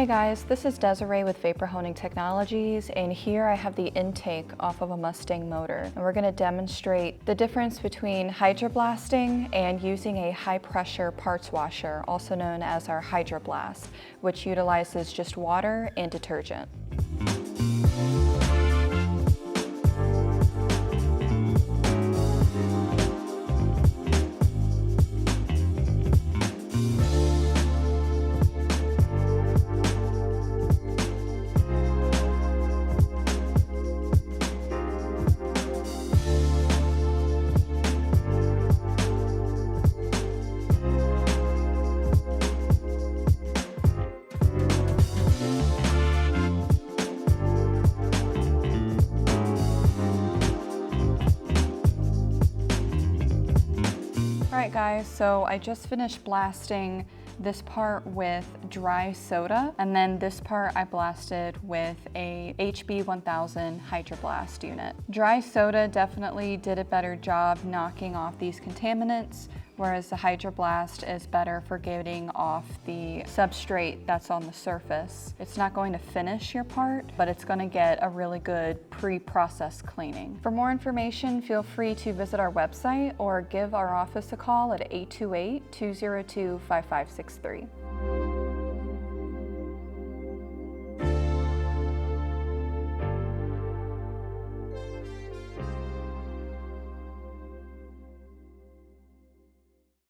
Hey guys, this is Desiree with Vapor Honing Technologies, and here I have the intake off of a Mustang motor. And we're going to demonstrate the difference between hydroblasting and using a high pressure parts washer, also known as our hydroblast, which utilizes just water and detergent. Alright guys, so I just finished blasting this part with dry soda, and then this part I blasted with a HB1000 hydroblast unit. Dry soda definitely did a better job knocking off these contaminants, whereas the hydroblast is better for getting off the substrate that's on the surface. It's not going to finish your part, but it's going to get a really good pre-process cleaning. For more information, feel free to visit our website or give our office a call at 828-202-5563.